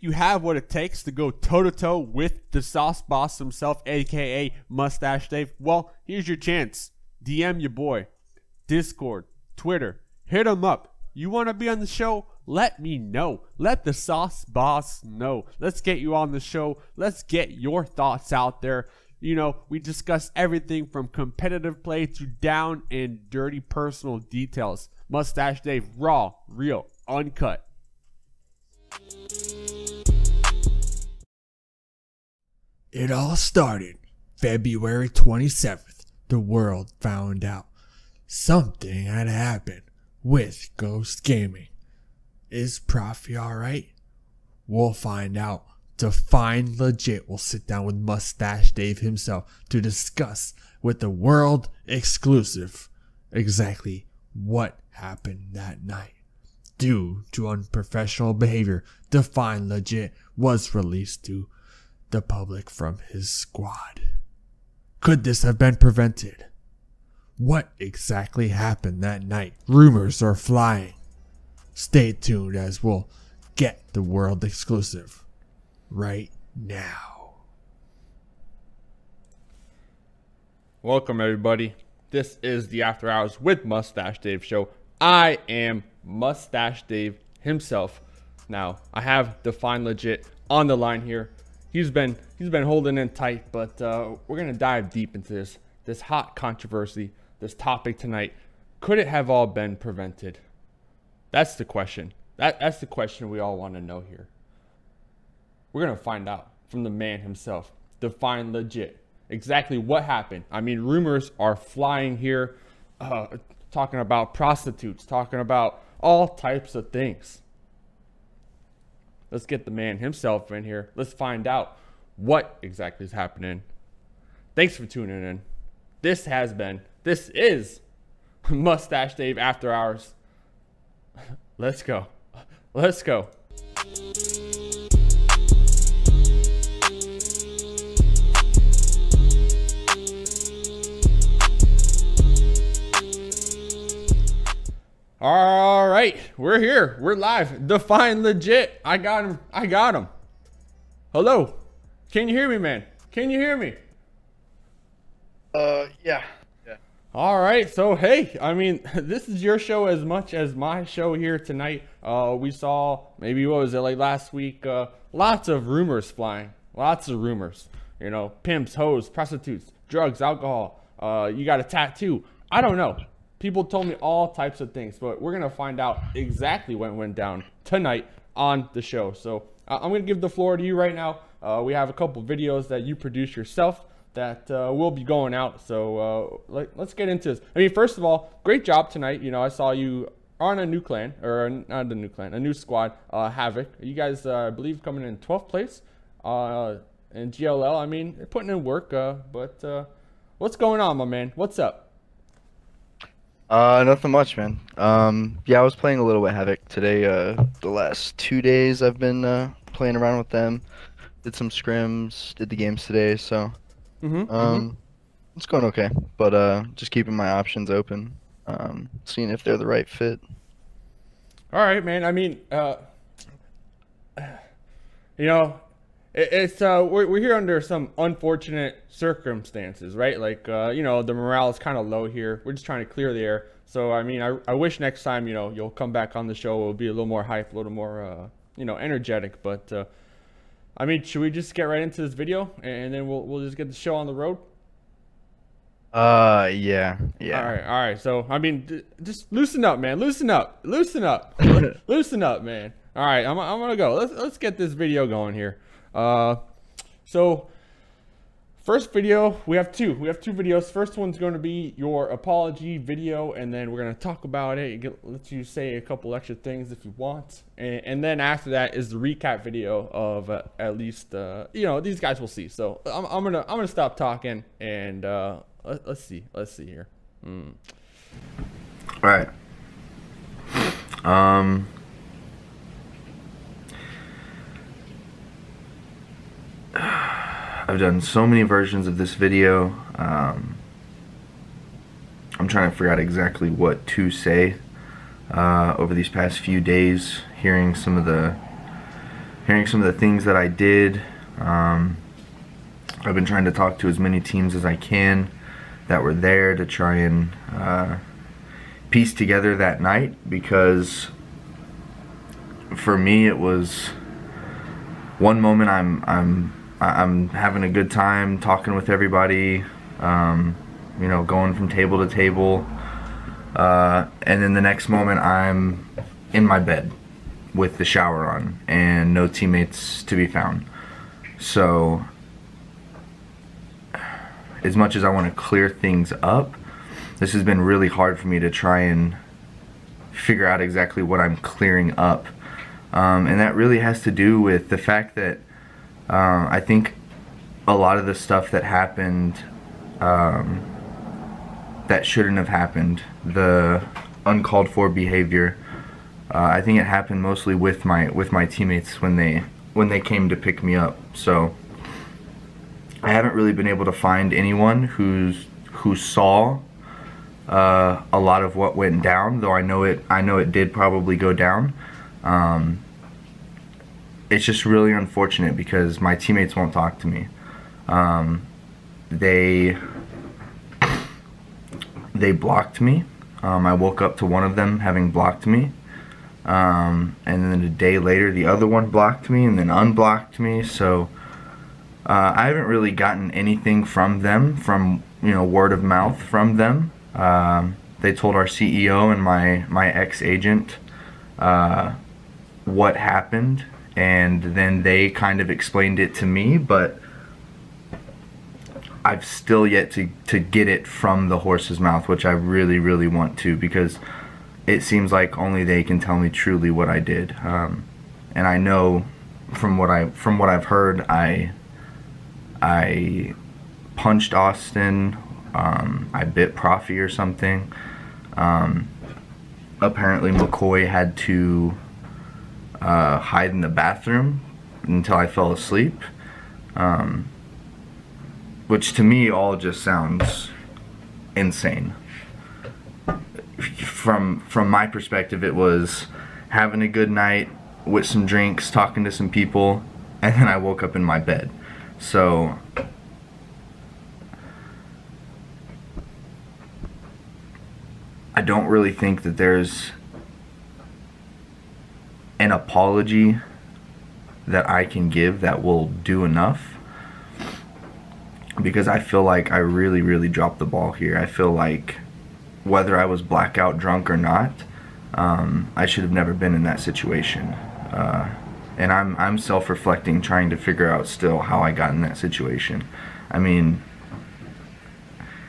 think you have what it takes to go toe-to-toe with the sauce boss himself, aka Mustache Dave? Well, here's your chance. DM your boy. Discord, Twitter, hit him up. You want to be on the show? Let me know. Let the sauce boss know. Let's get you on the show. Let's get your thoughts out there. You know, we discuss everything from competitive play to down and dirty personal details. Mustache Dave, raw, real, uncut. It all started February 27th. The world found out something had happened with GhostGaming. Is Profi alright? We'll find out. Definelegit will sit down with Mustache Dave himself to discuss with the world exclusive exactly what happened that night. Due to unprofessional behavior, Definelegit was released to the public from his squad. Could this have been prevented? What exactly happened that night? Rumors are flying. Stay tuned as we'll get the world exclusive right now. Welcome everybody. This is the After Hours with Mustache Dave show. I am Mustache Dave himself. Now, I have Definelegit on the line here. He's been holding in tight, but we're gonna dive deep into this hot controversy, this topic tonight. Could it have all been prevented? That's the question. That's the question we all want to know here. We're gonna find out from the man himself, Definelegit, exactly what happened. I mean, rumors are flying here, talking about prostitutes, talking about all types of things. Let's get the man himself in here. Let's find out what exactly is happening. Thanks for tuning in. This is Mustache Dave After Hours. Let's go. Let's go. All right, we're here. We're live. Definelegit. I got him. I got him. Hello. Can you hear me, man? Can you hear me? Yeah. All right. So, hey, I mean, this is your show as much as my show here tonight. We saw, maybe, what was it, like last week? Lots of rumors flying. Lots of rumors. You know, pimps, hoes, prostitutes, drugs, alcohol. You got a tattoo. I don't know. People told me all types of things, but we're going to find out exactly what went down tonight on the show. So I'm going to give the floor to you right now. We have a couple videos that you produced yourself that will be going out. So let's get into this. I mean, first of all, great job tonight. You know, I saw you on a new clan, or not a new clan, a new squad, Havoc. You guys, I believe, coming in 12th place in GLL. I mean, putting in work, but what's going on, my man? What's up? Nothing much, man. Yeah, I was playing a little with Havoc today. The last 2 days I've been playing around with them. Did some scrims, did the games today, so it's going okay. But just keeping my options open, seeing if they're the right fit. All right, man. I mean, you know, it's we're here under some unfortunate circumstances, right? Like you know, the morale is kind of low here. We're just trying to clear the air. So I mean, I wish next time, you know, you'll come back on the show. It'll be a little more hype, a little more you know, energetic. But I mean, should we just get right into this video and then we'll just get the show on the road? Yeah. All right. So I mean, just loosen up, man. Loosen up, loosen up, loosen up, man. All right, I'm gonna go. Let's get this video going here. So first video, we have two videos. First one's going to be your apology video, and then we're going to talk about it, let you say a couple extra things if you want, and then after that is the recap video of at least you know, these guys will see. So I'm gonna stop talking and let's see here. All right. I've done so many versions of this video. I'm trying to figure out exactly what to say over these past few days, hearing some of the hearing some of the things that I did. I've been trying to talk to as many teams as I can that were there to try and piece together that night, because for me it was one moment I'm having a good time talking with everybody, you know, going from table to table, and then the next moment I'm in my bed with the shower on and no teammates to be found. So as much as I want to clear things up, this has been really hard for me to try and figure out exactly what I'm clearing up. And that really has to do with the fact that I think a lot of the stuff that happened that shouldn't have happened, the uncalled for behavior, I think it happened mostly with my teammates when they came to pick me up. So I haven't really been able to find anyone who saw a lot of what went down, though I know it did probably go down. It's just really unfortunate because my teammates won't talk to me. They blocked me. I woke up to one of them having blocked me, and then a day later the other one blocked me and then unblocked me. So I haven't really gotten anything from them, from, you know, word of mouth from them. They told our CEO and my ex-agent what happened, and then they kind of explained it to me, but I've still yet to get it from the horse's mouth, which I really, really want to, because it seems like only they can tell me truly what I did. And I know from what I've heard, I punched Austin, I bit Profi or something. Apparently McCoy had to hide in the bathroom until I fell asleep, which to me all just sounds insane. From my perspective, it was having a good night with some drinks, talking to some people, and then I woke up in my bed. So I don't really think that there's an apology that I can give that will do enough, because I feel like I really, really dropped the ball here. I feel like whether I was blackout drunk or not, I should have never been in that situation. And I'm self-reflecting, trying to figure out still how I got in that situation. I mean,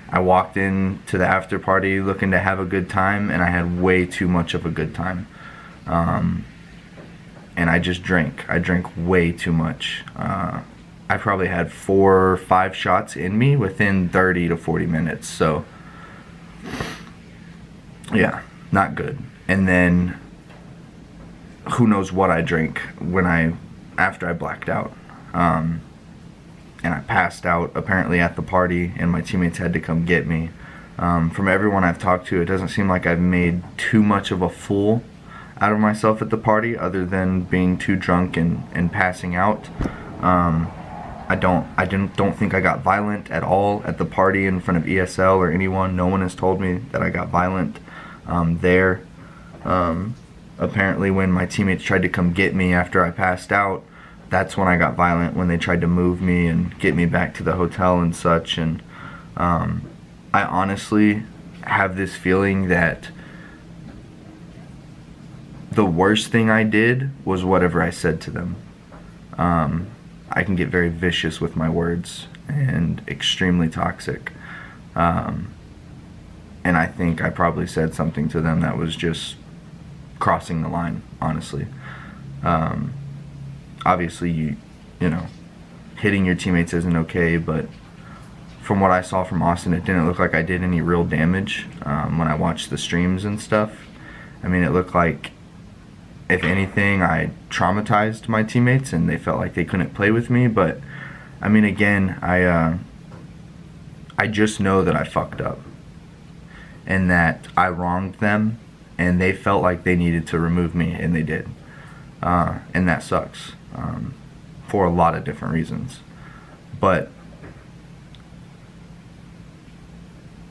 I walked into the after party looking to have a good time, and I had way too much of a good time. And I just drank. I drank way too much. I probably had 4 or 5 shots in me within 30 to 40 minutes. So yeah, not good. And then who knows what I drank after I blacked out. And I passed out apparently at the party, and my teammates had to come get me. From everyone I've talked to, it doesn't seem like I've made too much of a fool out of myself at the party, other than being too drunk and passing out. I don't think I got violent at all at the party in front of ESL or anyone. No one has told me that I got violent there. Apparently when my teammates tried to come get me after I passed out, that's when I got violent, when they tried to move me and get me back to the hotel and such. And I honestly have this feeling that the worst thing I did was whatever I said to them. I can get very vicious with my words and extremely toxic. And I think I probably said something to them that was just crossing the line, honestly. Obviously, you know, hitting your teammates isn't okay, but from what I saw from Austin, it didn't look like I did any real damage when I watched the streams and stuff. I mean, it looked like, if anything, I traumatized my teammates and they felt like they couldn't play with me. But I mean, again, I just know that I fucked up and that I wronged them, and they felt like they needed to remove me, and they did. And that sucks. for a lot of different reasons. But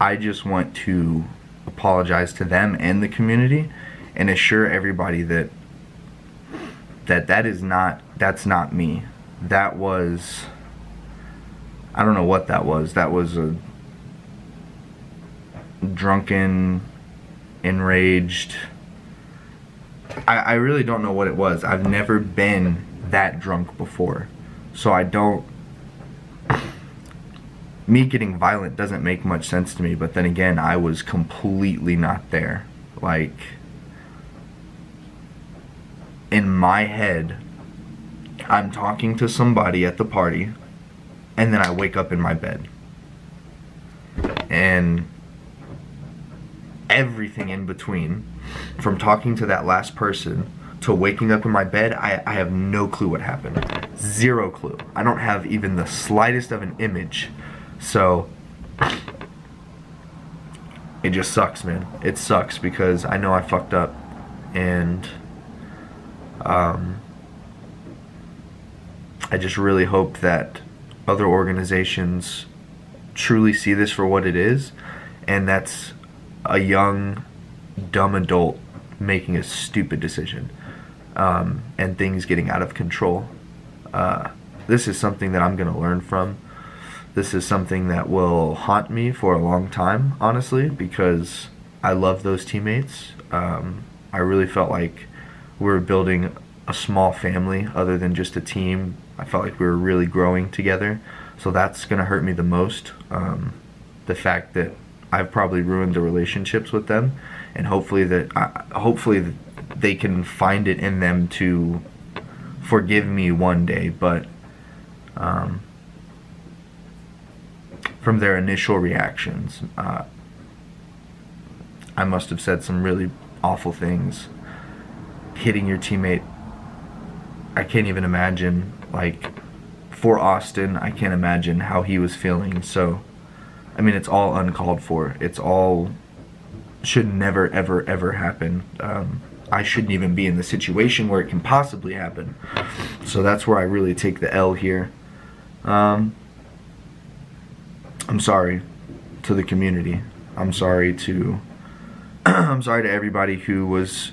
I just want to apologize to them and the community and assure everybody that's not me. That was, I don't know what that was. That was a drunken, enraged, I really don't know what it was. I've never been that drunk before, so me getting violent doesn't make much sense to me. But then again, I was completely not there. Like, in my head, I'm talking to somebody at the party, and then I wake up in my bed, and everything in between, from talking to that last person to waking up in my bed, I have no clue what happened. Zero clue. I don't have even the slightest of an image. So it just sucks, man. It sucks because I know I fucked up, and I just really hope that other organizations truly see this for what it is, and that's a young, dumb adult making a stupid decision, and things getting out of control. This is something that I'm going to learn from. This is something that will haunt me for a long time, honestly, because I love those teammates. I really felt like we were building a small family other than just a team. I felt like we were really growing together. So that's going to hurt me the most. The fact that I've probably ruined the relationships with them, and hopefully they can find it in them to forgive me one day. But from their initial reactions, I must have said some really awful things. Hitting your teammate, I can't even imagine. Like, for Austin, I can't imagine how he was feeling. So I mean, it's all uncalled for. It's all should never ever ever happen. I shouldn't even be in the situation where it can possibly happen. So that's where I really take the L here. I'm sorry to the community. I'm sorry to I'm sorry to everybody who was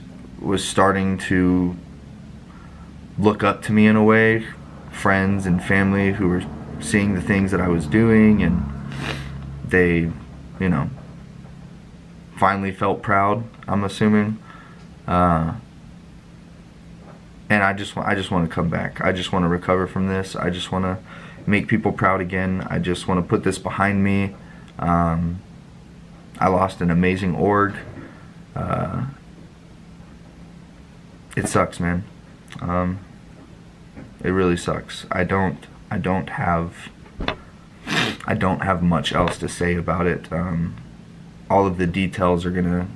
starting to look up to me in a way, friends and family who were seeing the things that I was doing, and they, you know, finally felt proud, I'm assuming. And I just want to come back. I just want to recover from this. I just want to make people proud again. I just want to put this behind me. I lost an amazing org. It sucks, man. It really sucks. I don't have much else to say about it. All of the details are gonna,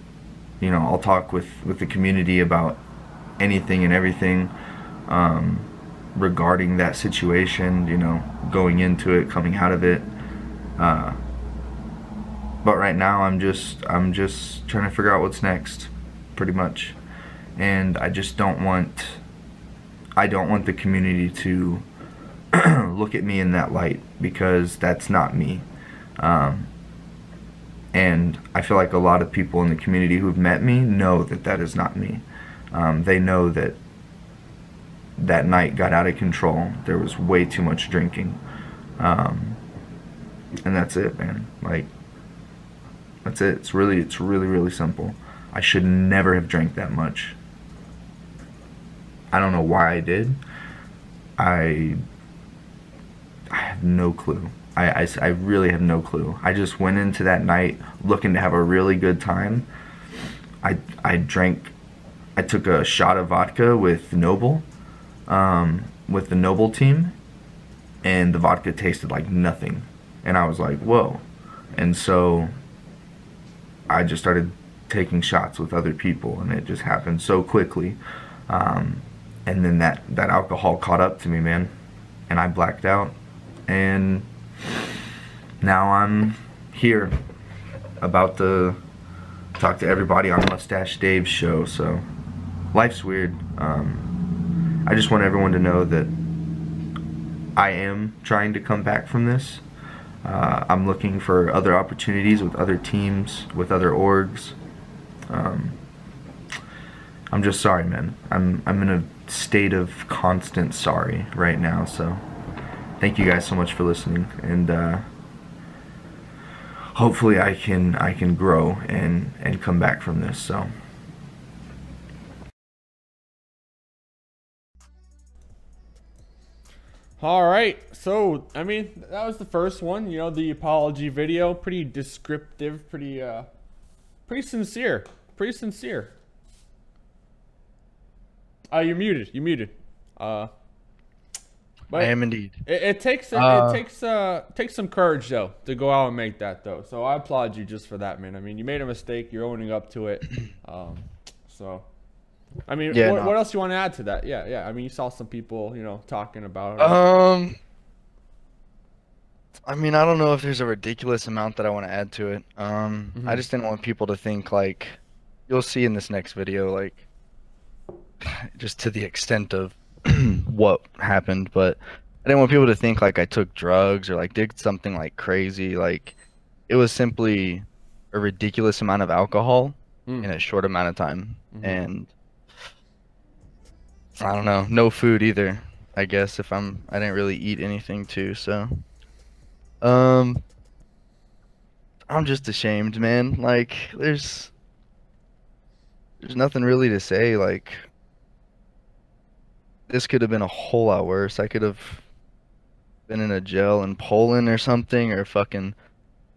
you know, I'll talk with the community about anything and everything regarding that situation, you know, going into it, coming out of it. But right now I'm just trying to figure out what's next, pretty much. And I just don't want the community to look at me in that light, because that's not me. And I feel like a lot of people in the community who've met me know that that is not me. They know that that night got out of control. There was way too much drinking. And that's it, man. Like, that's it. It's really, really simple. I should never have drank that much. I don't know why I did. I have no clue. I really have no clue. I just went into that night looking to have a really good time. I took a shot of vodka with Noble, with the Noble team, and the vodka tasted like nothing. And I was like, whoa. And so I just started taking shots with other people, and it just happened so quickly. And then that alcohol caught up to me, man, and I blacked out. And now I'm here about to talk to everybody on Mustache Dave's show. So life's weird. I just want everyone to know that I am trying to come back from this. I'm looking for other opportunities with other teams, with other orgs. I'm just sorry, man. I'm in a state of constant sorry right now. So thank you guys so much for listening, and hopefully I can grow and come back from this. So. All right, so I mean that was the first one. You know, the apology video, pretty descriptive, pretty sincere, pretty sincere. You're muted. You're muted. But I am indeed. It takes some courage though to go out and make that though. So I applaud you just for that, man. I mean, you made a mistake. You're owning up to it. So. I mean, yeah, what else do you want to add to that? Yeah. I mean, you saw some people, you know, talking about it. I mean, I don't know if there's a ridiculous amount that I want to add to it. I just didn't want people to think, like, you'll see in this next video, like, just to the extent of what happened, but I didn't want people to think, like, I took drugs or, like, did something, like, crazy. Like, it was simply a ridiculous amount of alcohol in a short amount of time. And I don't know, no food either, I guess, I didn't really eat anything too, so I'm just ashamed, man. Like, there's nothing really to say. Like, this could have been a whole lot worse. I could have been in a jail in Poland or something, or fucking,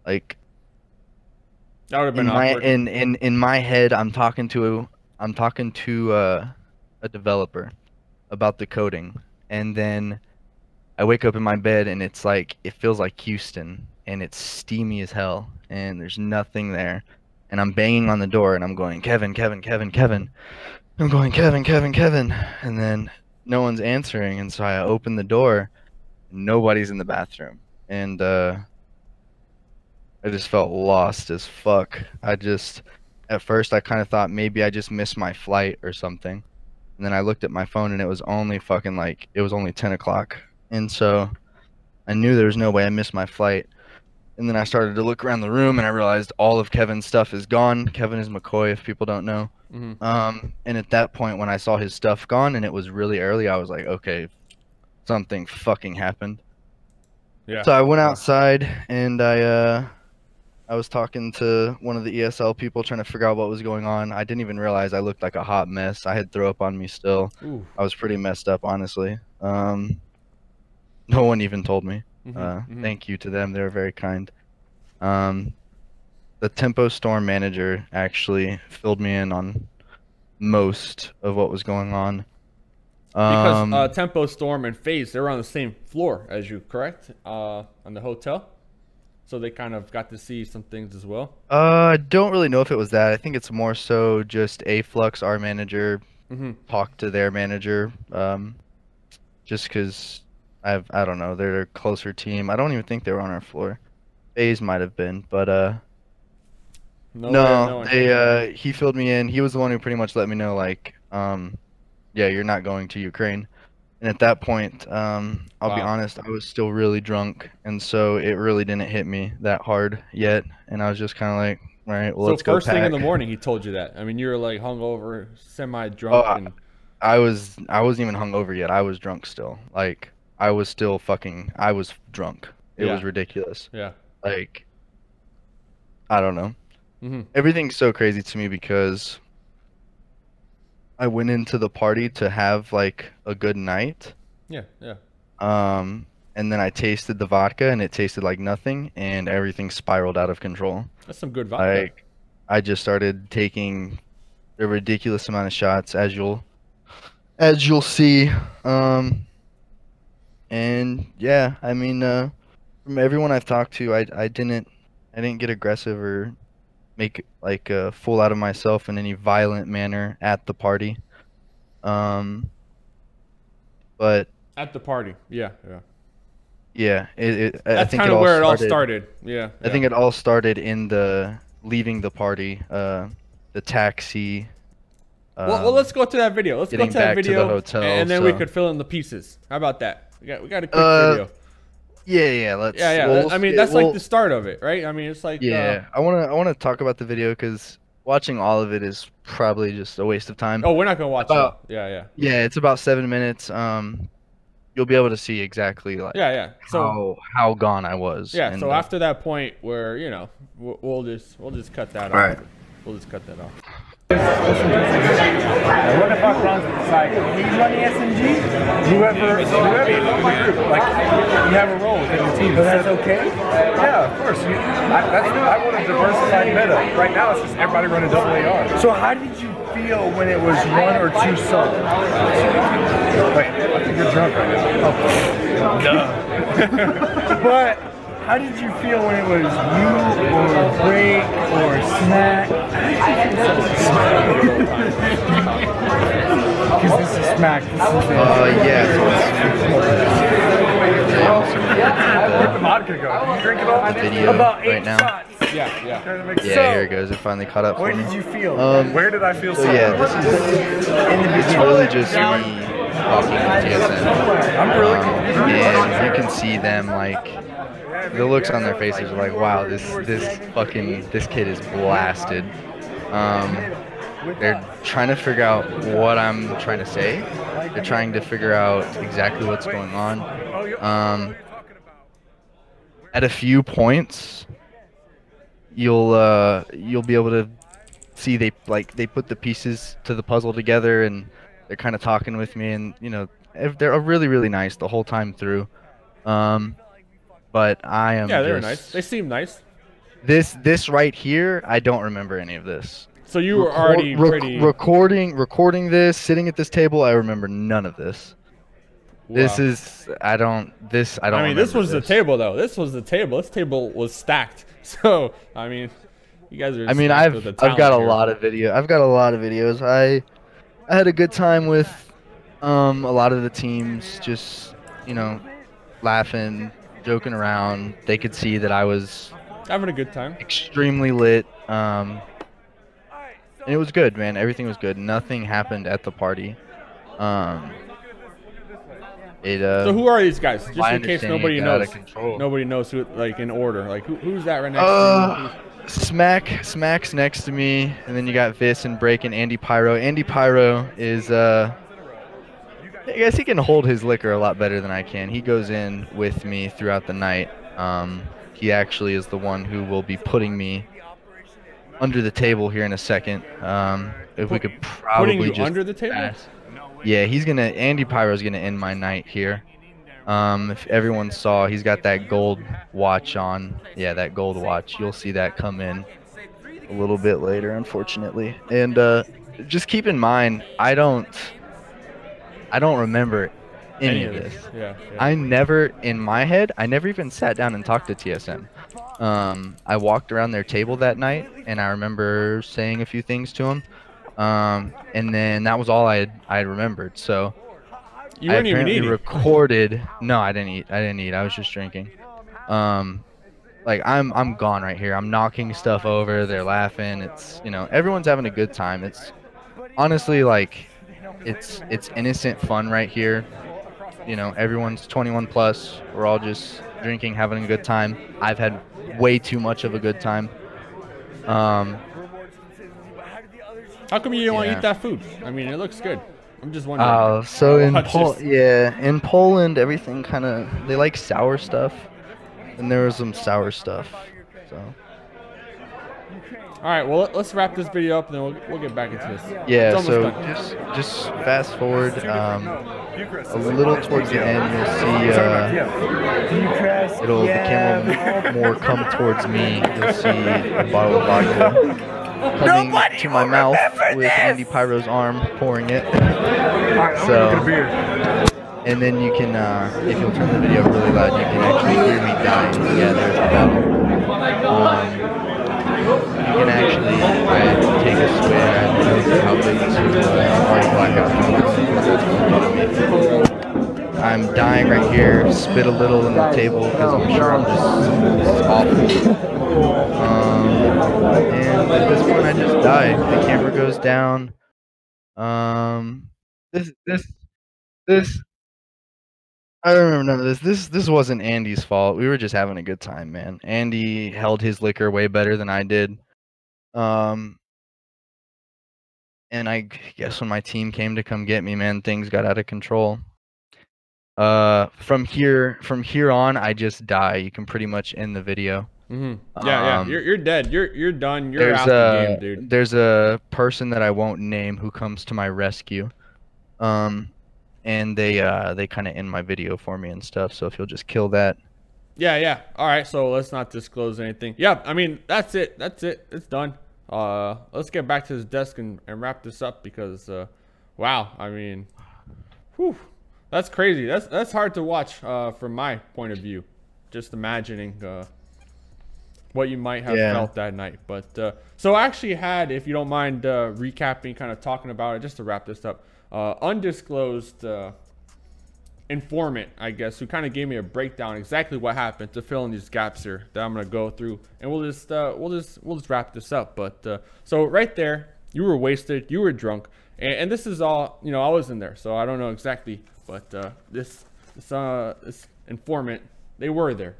like, that would have been awkward. In my head, I'm talking to a developer about the coding, and then I wake up in my bed and it's like, it feels like Houston, and it's steamy as hell, and there's nothing there, and I'm banging on the door and I'm going, Kevin, Kevin, Kevin, Kevin. I'm going, Kevin, Kevin, Kevin, and then no one's answering, and so I open the door, nobody's in the bathroom, and I just felt lost as fuck. At first I kind of thought maybe I just missed my flight or something. And then I looked at my phone and it was only fucking, like, it was only 10 o'clock. And so I knew there was no way I missed my flight. And then I started to look around the room and I realized all of Kevin's stuff is gone. Kevin is McCoy, if people don't know. And at that point, when I saw his stuff gone and it was really early, I was like, okay, something fucking happened. Yeah. So I went outside and I was talking to one of the ESL people trying to figure out what was going on. I didn't even realize I looked like a hot mess. I had throw up on me still. Ooh. I was pretty messed up, honestly. No one even told me. Thank you to them. They were very kind. The Tempo Storm manager actually filled me in on most of what was going on. Because Tempo Storm and FaZe, they're on the same floor as you, correct? On the hotel? So they kind of got to see some things as well? I don't really know if it was that. I think it's more so just Aflux, our manager, talked to their manager. Just because I don't know, they're a closer team. I don't even think they were on our floor. FaZe might have been, but he filled me in. He was the one who pretty much let me know, like, yeah, you're not going to Ukraine. And at that point, I'll be honest, I was still really drunk, and so it really didn't hit me that hard yet. And I was just kind of like, all right, well, let's go pack. So first thing in the morning, he told you that. I mean, you were like hungover, semi-drunk. I wasn't even hungover yet. I was drunk still. Like, I was drunk. It was ridiculous. Yeah. Like, I don't know. Everything's so crazy to me because I went into the party to have, like, a good night. Yeah. And then I tasted the vodka and it tasted like nothing, and everything spiraled out of control. That's some good vodka. Like, I just started taking a ridiculous amount of shots, as you'll see. And yeah, I mean, from everyone I've talked to, I didn't get aggressive or make, like, a fool out of myself in any violent manner at the party. But at the party, yeah. That's kind of where it all started. Yeah. I think it all started in the leaving the party, the taxi, Well, let's go to that video. Let's go to that video, to the hotel, and then we could fill in the pieces. How about that? We got a quick video. Yeah. Let's. Yeah. We'll, I mean, that's like the start of it, right? I mean, it's like. Yeah. I wanna talk about the video because watching all of it is probably just a waste of time. Oh, we're not gonna watch it. Yeah. Yeah, it's about 7 minutes. You'll be able to see exactly like. Yeah. So how gone I was. Yeah. And, so after that point, where we'll just cut that off. Right. We'll just cut that off. What the fuck runs with the side? He's running SMG. Whoever, like, you have a role within the team. But that's okay? Yeah, of course. I want a diversified meta. Right now, it's just everybody running AA. So how did you feel when it was 1 or 2 solo? Wait, I think you're drunk right now. Duh. But how did you feel when it was you or Break or Smack? Because this is Smack. This is Where'd the vodka go? Did you drink it all? video About 8 right now. shots. Yeah. Yeah, here it goes. It finally caught up for Where me. did you feel? Where did I feel So so? yeah, this is it's really just me talking to TSM. I'm really And you can see them like the looks on their faces are like, wow, this kid is blasted. They're trying to figure out what I'm trying to say. They're trying to figure out exactly what's going on. At a few points, you'll be able to see they put the pieces to the puzzle together, and they're kind of talking with me, and they're really nice the whole time through. But I am. Yeah, they were nice. They seem nice. This right here, I don't remember any of this. So you were already pretty recording this, sitting at this table. I remember none of this. Wow. I don't. I mean, this was the table though. This was the table. This table was stacked. So I mean, you guys are. I mean, I've got a lot of videos. I had a good time with a lot of the teams. Just laughing, joking around. They could see that I was having a good time. Extremely lit. And it was good, man. Everything was good. Nothing happened at the party. So who are these guys? Just in case nobody knows. Control. Nobody knows who, like in order. Like who's that right next to me? Smack's next to me, and then you got Vis and Break and Andy Pyro. Andy Pyro is I guess he can hold his liquor a lot better than I can. He goes in with me throughout the night. He actually is the one who will be putting me under the table here in a second. If we could probably putting you just under the table. Yeah, Andy Pyro's gonna end my night here. If everyone saw, he's got that gold watch on. Yeah, that gold watch. You'll see that come in a little bit later, unfortunately. And just keep in mind, I don't remember any of this. Yeah. I never, in my head, I never even sat down and talked to TSM. I walked around their table that night, and I remember saying a few things to him. And then that was all I remembered. So you weren't even eating. Recorded. No, I didn't eat. I was just drinking. Like I'm gone right here. I'm knocking stuff over. They're laughing. It's everyone's having a good time. It's honestly like it's innocent fun right here. Everyone's 21 plus. We're all just drinking, having a good time. I've had way too much of a good time. How come you don't want to eat that food? I mean, it looks good. I'm just wondering. So in Poland, everything they like sour stuff, and there was some sour stuff. So. All right, well let's wrap this video up, and then we'll get back into this. Yeah. So just fast forward a little towards the end, you'll see the camera more come towards me. You'll see a bottle of vodka coming to my mouth with Andy Pyro's arm pouring it. So, and then you can, if you'll turn the video really loud, you can actually hear me dying. Yeah, there's the bottle. You can actually, I take a swig. I don't know how big this is. I'm dying right here. Spit a little on the table because I'm sure I'm just awful. And at this point, I just die. The camera goes down. This this this I don't remember none of this. This wasn't Andy's fault. We were just having a good time, man. Andy held his liquor way better than I did. Um, and I guess when my team came to come get me, man, things got out of control. From here on, I just die. You can pretty much end the video. Yeah, you're dead. You're done. You're out the game, dude. There's a person that I won't name who comes to my rescue. And they kind of end my video for me and stuff. So if you'll just kill that. Yeah. All right. So let's not disclose anything. Yeah. I mean, that's it. It's done. Let's get back to his desk and wrap this up because, wow. I mean, whew, that's crazy. That's hard to watch from my point of view. Just imagining what you might have felt that night. But so I actually had, if you don't mind recapping, kind of talking about it, just to wrap this up. Undisclosed informant, I guess, who kind of gave me a breakdown exactly what happened to fill in these gaps here that I'm gonna go through, and we'll just wrap this up. But so right there, you were wasted, you were drunk, and this is all, you know, I was in there, so I don't know exactly, but this informant, they were there.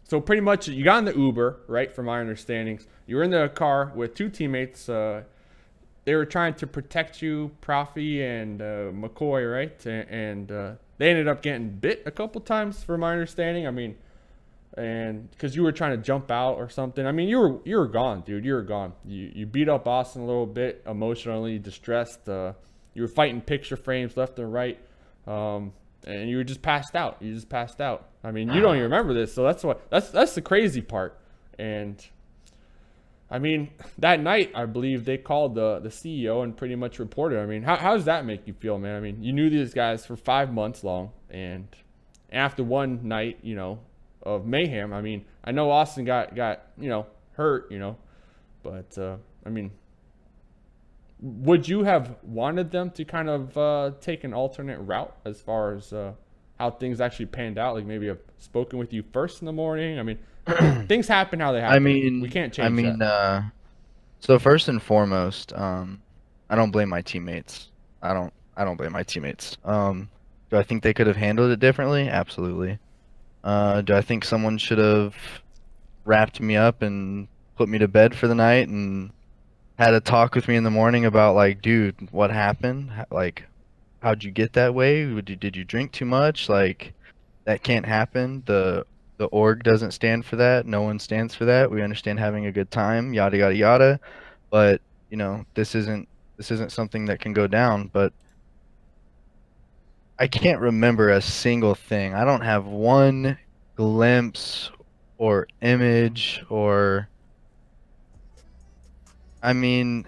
So pretty much you got in the Uber, right? From my understandings, you were in the car with two teammates. They were trying to protect you, Profi and McCoy, right? And they ended up getting bit a couple times, from my understanding. I mean, and because you were trying to jump out or something. I mean, you were gone, dude. You were gone. You beat up Austin a little bit, emotionally distressed. You were fighting picture frames left and right, and you were just passed out. You just passed out. I mean, you don't even remember this, so that's the crazy part. And I mean, that night, I believe they called the CEO and pretty much reported. I mean, how does that make you feel, man? I mean, you knew these guys for 5 months long, and after one night, you know, of mayhem, I mean, I know Austin got you know, hurt, you know, but I mean, would you have wanted them to kind of take an alternate route as far as how things actually panned out? Like maybe have spoken with you first in the morning? I mean, things happen how they happen. I mean, we can't change that. So first and foremost, I don't blame my teammates. I don't blame my teammates. Do I think they could have handled it differently? Absolutely. Do I think someone should have wrapped me up and put me to bed for the night and had a talk with me in the morning about, like, dude, what happened? Like, how'd you get that way? Did you drink too much? Like, that can't happen. The org doesn't stand for that. No one stands for that. We understand having a good time, yada yada yada. But, you know, this isn't something that can go down. But I can't remember a single thing. I don't have one glimpse or image or, I mean,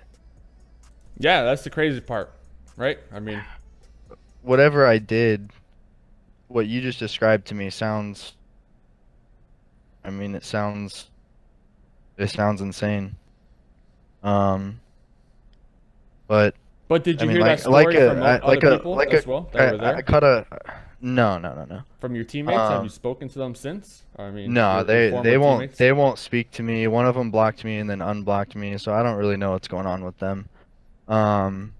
yeah, that's the crazy part, right? I mean, whatever I did, what you just described to me sounds, I mean, it sounds insane. But did you hear that story from other people as well that were there? I caught a no. From your teammates, have you spoken to them since? I mean, no, they won't speak to me. One of them blocked me and then unblocked me, so I don't really know what's going on with them. I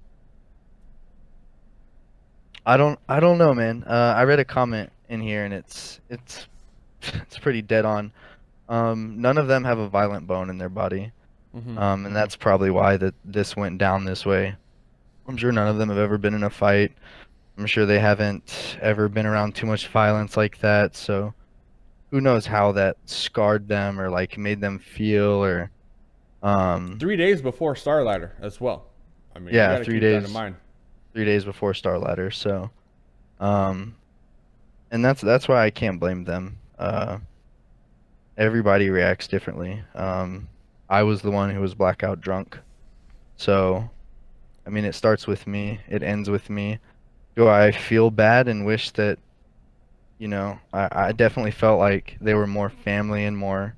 don't know, man. I read a comment in here and it's pretty dead on. None of them have a violent bone in their body. And that's probably why this went down this way. I'm sure none of them have ever been in a fight. I'm sure they haven't ever been around too much violence like that, so who knows how that scarred them or like made them feel, or 3 days before Starladder as well. I mean, yeah, you gotta 3 keep days that in mind. 3 days before Starladder, so and that's why I can't blame them. Everybody reacts differently. I was the one who was blackout drunk, so I mean, it starts with me, it ends with me. Do I feel bad and wish that, you know, I definitely felt like they were more family and more,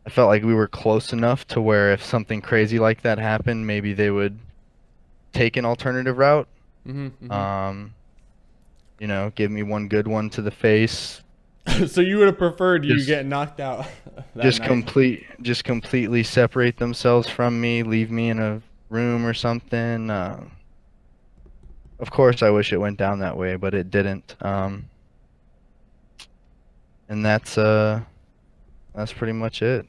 I felt like we were close enough to where if something crazy like that happened, maybe they would take an alternative route. You know, give me one good one to the face. So you would have preferred you get knocked out just completely separate themselves from me, leave me in a room or something. Of course, I wish it went down that way, but it didn't. And that's pretty much it.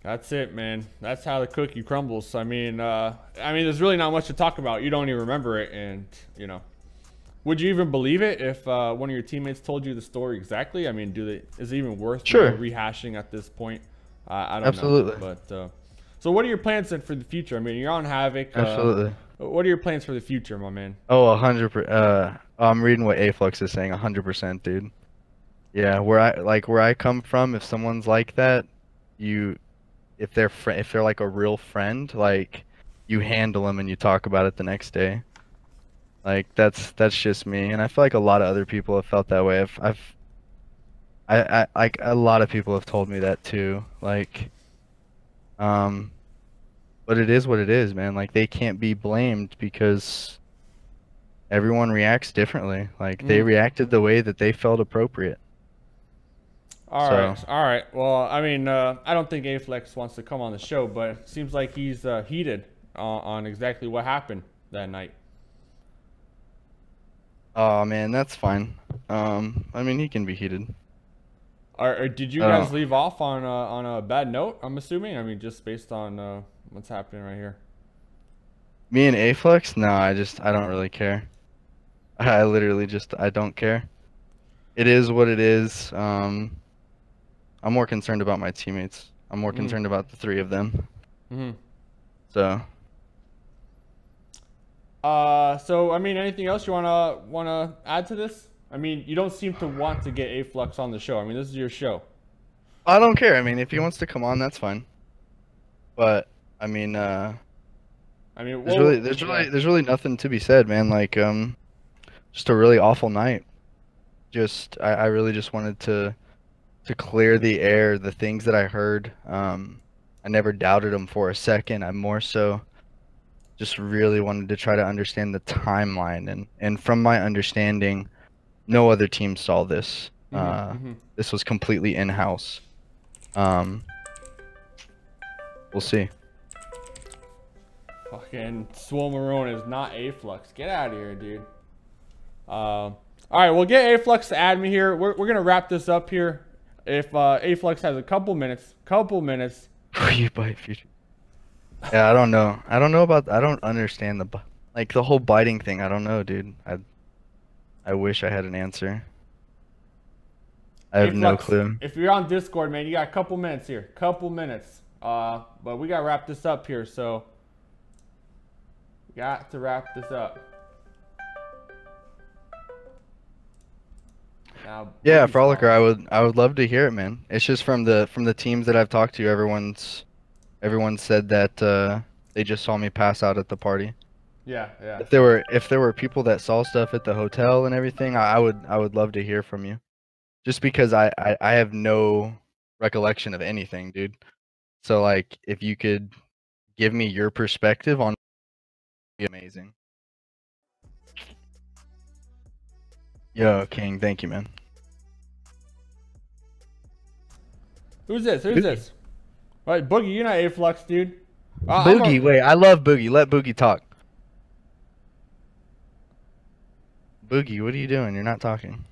That's it, man. That's how the cookie crumbles. I mean, there's really not much to talk about. You don't even remember it, and you know, would you even believe it if one of your teammates told you the story exactly? I mean, is it even worth rehashing at this point? I don't Absolutely. know. But so, what are your plans then for the future? I mean, you're on Havoc. Absolutely. What are your plans for the future, my man? Oh, 100%. I'm reading what Aflux is saying. 100%, dude. Yeah, where I come from, if someone's like that, if they're like a real friend, like you handle them and you talk about it the next day. Like that's just me, and I feel like a lot of other people have felt that way. I like a lot of people have told me that too. Like, but it is what it is, man. Like they can't be blamed because everyone reacts differently. Like they reacted the way that they felt appropriate. All right. Well, I mean, I don't think Aflex wants to come on the show, but it seems like he's heated on exactly what happened that night. Oh man, that's fine. I mean, he can be heated. Did you guys leave off on a bad note? I'm assuming. I mean, just based on what's happening right here. Me and Aflex? No, I don't really care. I literally I don't care. It is what it is. I'm more concerned about my teammates. I'm more concerned about the three of them. So. So I mean, anything else you wanna add to this? I mean, you don't seem to want to get Aflux on the show. I mean, this is your show. I don't care. I mean, if he wants to come on, that's fine. But I mean, there's really nothing to be said, man. Like, just a really awful night. I really just wanted to clear the air, the things that I heard. I never doubted them for a second. I more so just really wanted to try to understand the timeline, and from my understanding, no other team saw this. This was completely in-house. We'll see. Fucking Swomarone is not Aflux. Get out of here, dude. All right, we'll get Aflux to add me here. We're gonna wrap this up here. If Aflux has a couple minutes. You bite future. Yeah, I don't know. I don't understand the whole biting thing. I don't know, dude. I wish I had an answer. I have no clue. If you're on Discord, man, you got a couple minutes here. But we gotta wrap this up here, so we got to wrap this up. Now, yeah, Frolicer, I would love to hear it, man. It's just from the teams that I've talked to, everyone said that they just saw me pass out at the party. Yeah. If there were people that saw stuff at the hotel and everything, I would love to hear from you. Just because I have no recollection of anything, dude. So like, if you could give me your perspective on, it'd be amazing. Yo, King, thank you, man. Who's this? Right, Boogie, you're not Aflux, dude. Boogie, wait, I love Boogie. Let Boogie talk. Boogie, what are you doing? You're not talking.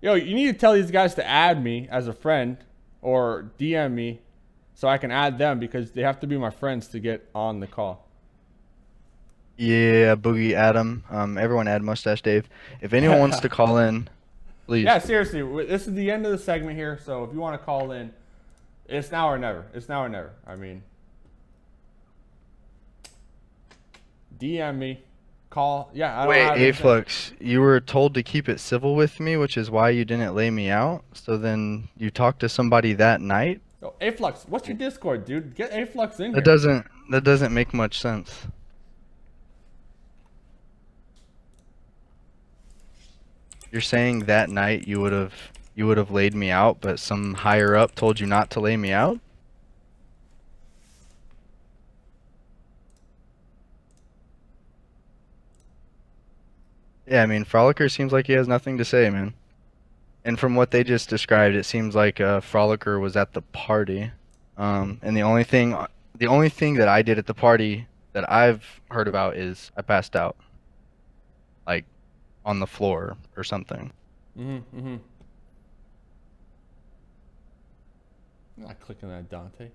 Yo, you need to tell these guys to add me as a friend or DM me so I can add them, because they have to be my friends to get on the call. Yeah, Boogie, Adam. Everyone add Mustache Dave. If anyone wants to call in, please. Yeah, seriously. This is the end of the segment here, so if you want to call in, it's now or never. I mean, DM me. Call. Yeah, I don't have Wait, Aflux, you were told to keep it civil with me, which is why you didn't lay me out. So then you talked to somebody that night? Yo, Aflux, what's your Discord, dude? Get Aflux in here. That doesn't make much sense. You're saying that night you would have laid me out, but some higher up told you not to lay me out? Yeah, I mean, Frolicer seems like he has nothing to say, man. And from what they just described, it seems like Frolicer was at the party. And the only thing the only thing that I did at the party that I've heard about is I passed out, like on the floor or something. I'm not clicking that, Dante.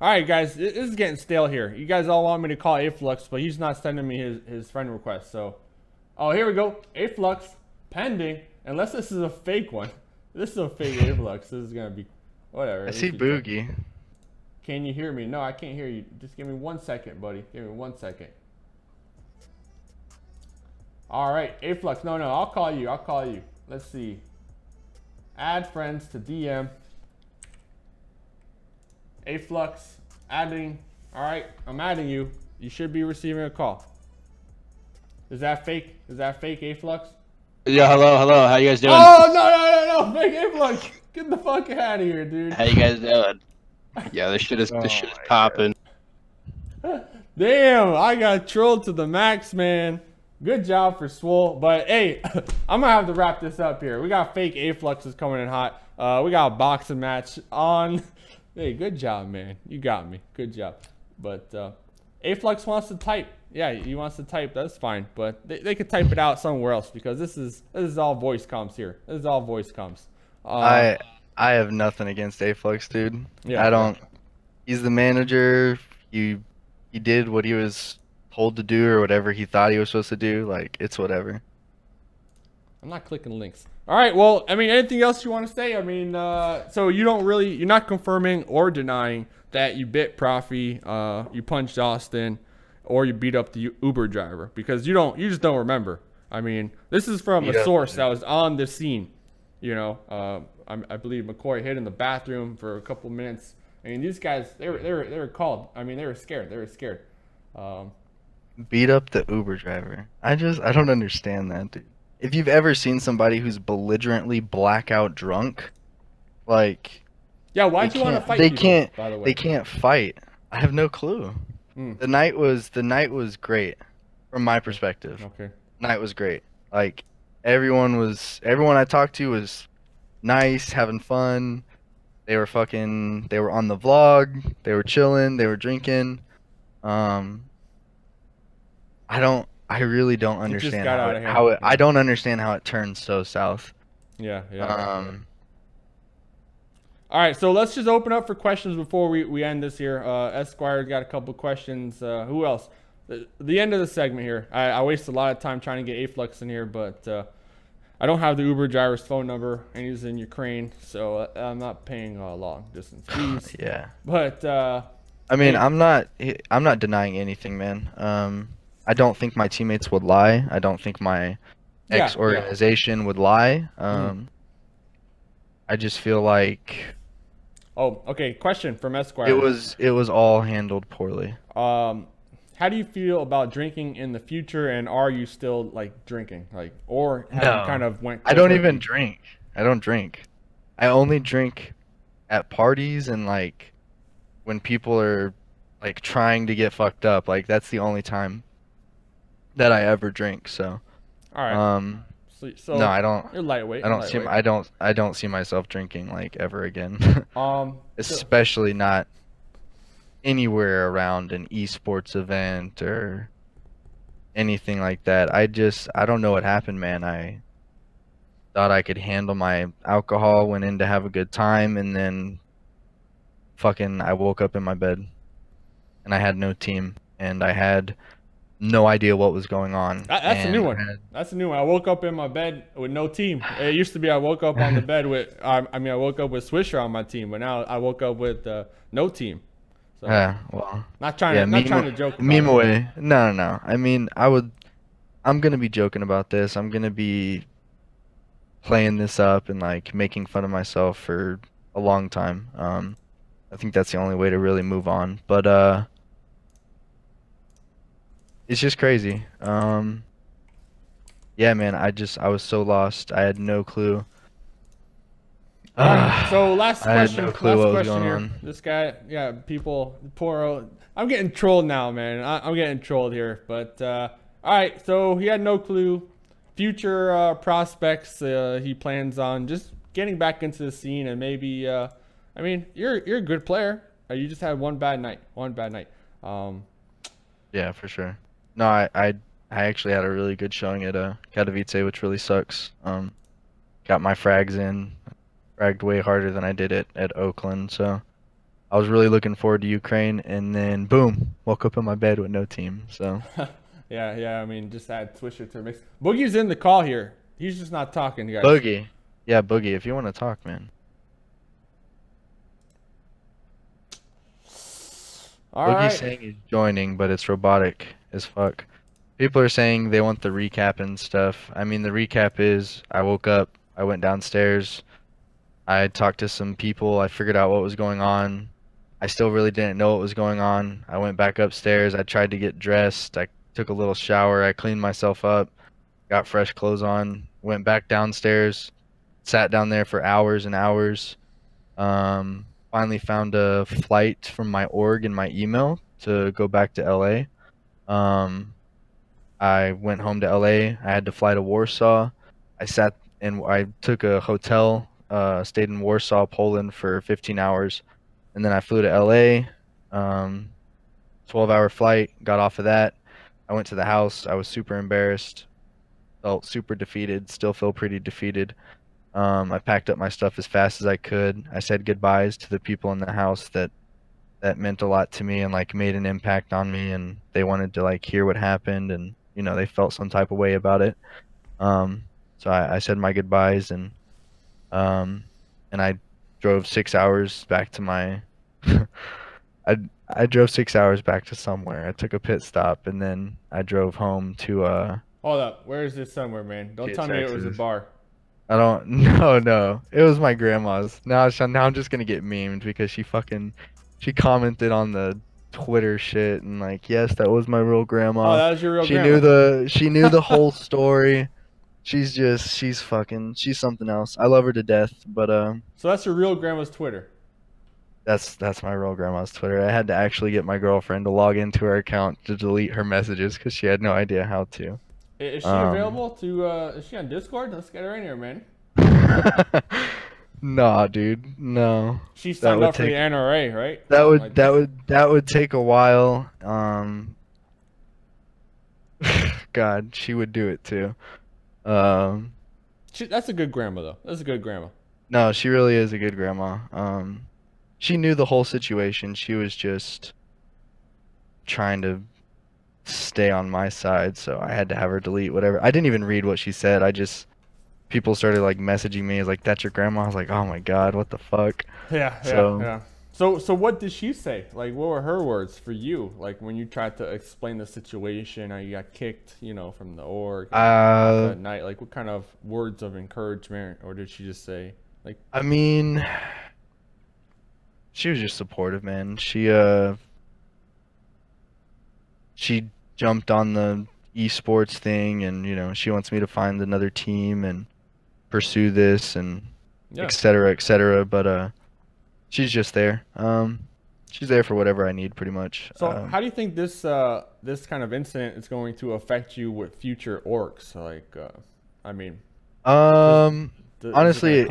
All right, guys, this is getting stale here. You guys all want me to call Aflux, but he's not sending me his friend request. So, oh, here we go. Aflux pending. Unless this is a fake one. This is a fake Aflux. This is gonna be whatever. I see Boogie. Can you hear me? No, I can't hear you. Just give me 1 second, buddy. Give me 1 second. All right, Aflux. No, I'll call you. I'll call you. Let's see. Add friends to DM. Aflux, adding. All right, I'm adding you. You should be receiving a call. Is that fake? Is that fake, Aflux? Yeah, hello. How you guys doing? Oh, no. Fake Aflux. Get the fuck out of here, dude. How you guys doing? Yeah, this shit is popping. Damn, I got trolled to the max, man. Good job for Swole. But, hey, I'm going to have to wrap this up here. We got fake Afluxes coming in hot. We got a boxing match on. Hey, good job, man. You got me. Good job. But Aflux wants to type. Yeah, he wants to type. That's fine. But they could type it out somewhere else because this is all voice comms here. This is all voice comms. I have nothing against Aflux, dude. Yeah, I don't. He's the manager. He did what he was told to do or whatever he thought he was supposed to do. Like, it's whatever. I'm not clicking links. All right. Well, I mean, anything else you want to say? I mean, so you're not confirming or denying that you bit Profi, you punched Austin, or you beat up the Uber driver because you just don't remember. I mean, this is from a source that was on the scene. You know, I believe McCoy hid in the bathroom for a couple minutes. I mean, these guys, they were called. I mean, they were scared. They were scared. Beat up the Uber driver. I don't understand that, dude. If you've ever seen somebody who's belligerently blackout drunk, like, yeah, why'd you want to fight? They people, can't. by the way? They can't fight. I have no clue. The night was great, from my perspective. Okay. Night was great. Like, everyone I talked to was nice, having fun. They were on the vlog. They were chilling. They were drinking. I really don't understand I don't understand how it turned so south. Yeah. All right, so let's just open up for questions before we end this here. Esquire's got a couple questions. Who else? The end of the segment here. I waste a lot of time trying to get Aflux in here, but I don't have the Uber driver's phone number, and he's in Ukraine, so I'm not paying long distance fees. Yeah. But I mean, I'm not denying anything, man. I don't think my teammates would lie. I don't think my ex-organization would lie. I just feel like. Oh, okay. Question from Esquire. It was all handled poorly. How do you feel about drinking in the future, and are you still like drinking, like, or have you kind of went? I don't even drink. I don't drink. I only drink at parties and like when people are like trying to get fucked up. Like, that's the only time that I ever drink. So. All right. So no, I don't. You're lightweight. I don't see myself drinking like ever again. Especially not anywhere around an esports event or anything like that. I don't know what happened, man. I thought I could handle my alcohol, went in to have a good time, and then I woke up in my bed and I had no team and I had no idea what was going on. That's a new one. That's a new one. I woke up in my bed with no team. It used to be I woke up on the bed with, I woke up with Swisher on my team, but now I woke up with no team. So, yeah, well. Not trying to joke about meme away. No. I mean, I'm going to be joking about this. I'm going to be playing this up and like making fun of myself for a long time. I think that's the only way to really move on. But, it's just crazy. Yeah, man, I was so lost. I had no clue. So last question. I had no clue what was going here. on. This guy, I'm getting trolled now, man. I'm getting trolled here. But all right, so he had no clue. Future prospects, he plans on just getting back into the scene and maybe. I mean, you're a good player. You just had one bad night. One bad night. Yeah, for sure. No, I actually had a really good showing at Katowice, which really sucks. Got my frags in, fragged way harder than I did at Oakland, so I was really looking forward to Ukraine, and then boom, woke up in my bed with no team. So yeah. I mean, just add Twisher to mix. Boogie's in the call here. He's just not talking, guys. Boogie, yeah, Boogie, if you want to talk, man. Boogie's saying he's joining, but it's robotic as fuck. People are saying they want the recap and stuff. I mean, the recap is I woke up, I went downstairs, I talked to some people, I figured out what was going on. I still really didn't know what was going on. I went back upstairs, I tried to get dressed, I took a little shower, I cleaned myself up, got fresh clothes on, went back downstairs, sat down there for hours and hours. Finally found a flight from my org in my email to go back to LA. I went home to LA. I had to fly to Warsaw. I took a hotel, stayed in Warsaw, Poland for 15 hours. And then I flew to LA, 12-hour flight, got off of that. I went to the house. I was super embarrassed, felt super defeated, still feel pretty defeated. I packed up my stuff as fast as I could. I said goodbyes to the people in the house that meant a lot to me and like made an impact on me, and they wanted to like hear what happened, and you know, they felt some type of way about it. So I said my goodbyes, and I drove 6 hours back to my I drove 6 hours back to somewhere. I took a pit stop, and then I drove home to Hold up, where is this somewhere, man? Don't tell me it was a bar. I don't. No. It was my grandma's. Now I'm just gonna get memed because she commented on the Twitter shit and like, yes, that was my real grandma. Oh, that was your real grandma. She knew the whole story. She's something else. I love her to death, but So that's your real grandma's Twitter. That's my real grandma's Twitter. I had to actually get my girlfriend to log into her account to delete her messages because she had no idea how to. Is she available to, is she on Discord? Let's get her in here, man. Nah, dude, no. She signed up for the NRA, right? That would take a while. God, she would do it too. That's a good grandma, though. That's a good grandma. No, she really is a good grandma. She knew the whole situation. She was just trying to stay on my side, so I had to have her delete whatever. I didn't even read what she said. People started like messaging me as like, that's your grandma. I was like, oh my god, what the fuck. Yeah. So what did she say? Like, what were her words for you? Like when you tried to explain the situation, how you got kicked, you know, from the org that night. Like, what kind of words of encouragement, or did she just say like? I mean, she was just supportive, man. She jumped on the esports thing, and you know, she wants me to find another team and pursue this and et cetera, but she's just there. She's there for whatever I need, pretty much. So how do you think this this kind of incident is going to affect you with future orcs? Like I mean, honestly,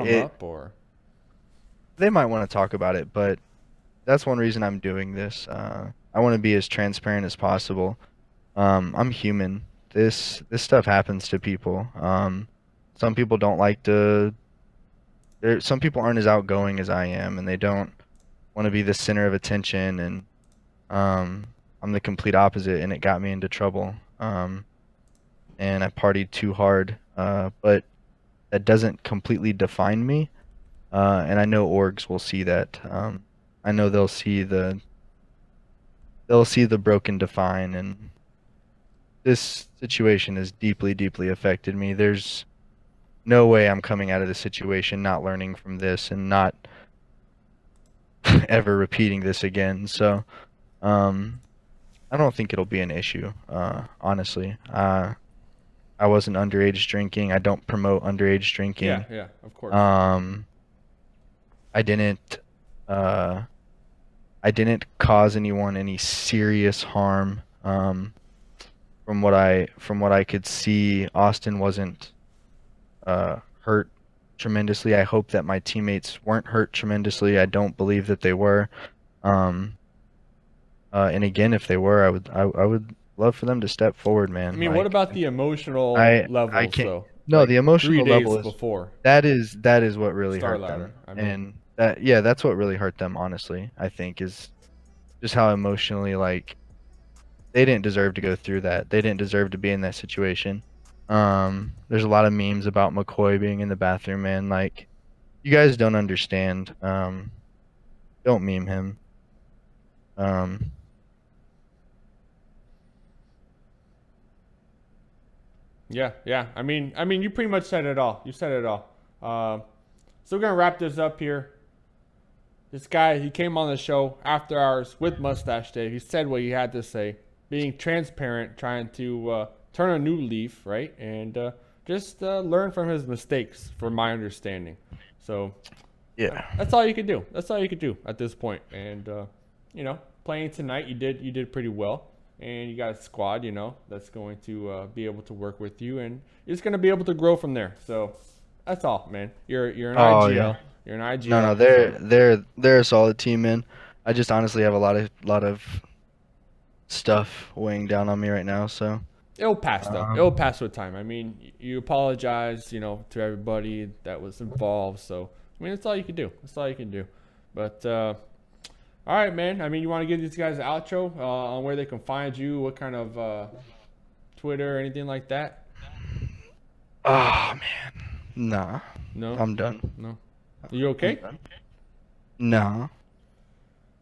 they might want to talk about it, but that's one reason I'm doing this. I want to be as transparent as possible. I'm human. This stuff happens to people. Some people don't like to. Some people aren't as outgoing as I am, and they don't want to be the center of attention. And I'm the complete opposite, and it got me into trouble. And I partied too hard, but that doesn't completely define me. And I know orgs will see that. I know they'll see the broken Define, and this situation has deeply, deeply affected me. There's no way I'm coming out of this situation not learning from this and not ever repeating this again. So I don't think it'll be an issue, honestly. I wasn't underage drinking. I don't promote underage drinking. Yeah, of course. I didn't cause anyone any serious harm. From what I could see, Austin wasn't hurt tremendously. I hope that my teammates weren't hurt tremendously. I don't believe that they were. And again, if they were, I would love for them to step forward, man. I mean, what about the emotional I levels, can't. though? No, Like the emotional 3 days level is before that is what really hurt Starladder. them, I mean, and that's what really hurt them. Honestly, I think is just how emotionally like they didn't deserve to go through that. They didn't deserve to be in that situation. There's a lot of memes about McCoy being in the bathroom, man. Like, you guys don't understand. Don't meme him. yeah. I mean, you pretty much said it all. You said it all. So we're gonna wrap this up here. This guy, he came on the show after hours with Mustache Dave. He said what he had to say, being transparent, trying to turn a new leaf, right? And just learn from his mistakes, from my understanding. So Yeah. that's all you could do. That's all you could do at this point. And you know, playing tonight, you did pretty well. And you got a squad, you know, that's going to be able to work with you, and you're just gonna be able to grow from there. So that's all, man. You're an IGL. Yeah. You're an IGL. No, they're a solid team, man. I just honestly have a lot of stuff weighing down on me right now, so It'll pass though. It'll pass with time. I mean, you apologize, you know, to everybody that was involved. So I mean, that's all you can do. That's all you can do. But all right, man. I mean, you want to give these guys an outro on where they can find you, what kind of Twitter or anything like that? oh man, nah, No. I'm done. No. You okay? Nah.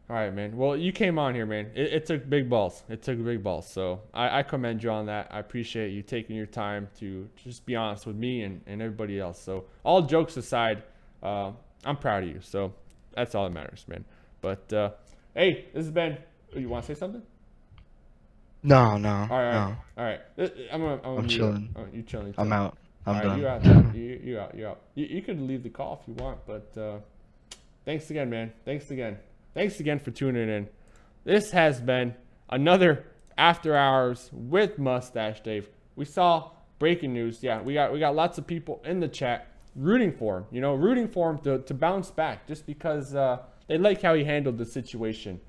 All right, man. Well, you came on here, man. It took big balls. It took big balls. So I commend you on that. I appreciate you taking your time to just be honest with me and everybody else. So all jokes aside, I'm proud of you. So that's all that matters, man. But hey, this has been. You want to say something? No. All right. No. All right. I'm chilling. Oh, you chilling? I'm out. I'm done. You out. Then. You out. You out. You could leave the call if you want, but thanks again, man. Thanks again for tuning in. This has been another After Hours with Mustache Dave. We saw breaking news. Yeah, we got lots of people in the chat rooting for him. You know, rooting for him to bounce back, just because they like how he handled the situation.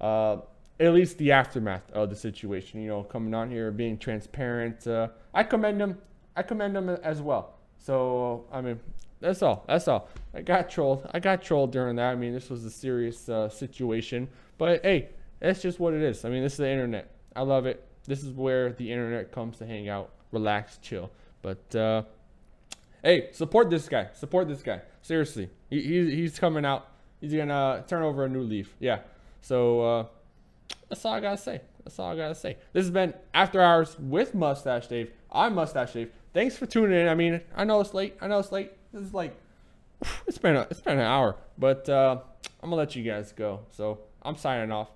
At least the aftermath of the situation. You know, coming on here, being transparent. I commend him. As well. So I mean, that's all. I got trolled during that. I mean, this was a serious situation. But hey, that's just what it is. I mean, this is the internet. I love it. This is where the internet comes to hang out, relax, chill. But hey, support this guy. Seriously, he's coming out. He's gonna turn over a new leaf. Yeah. So that's all I gotta say. This has been After Hours with Mustache Dave. I'm Mustache Dave. Thanks for tuning in. I mean, I know it's late. This is like, it's been an hour, but I'm gonna let you guys go. So I'm signing off.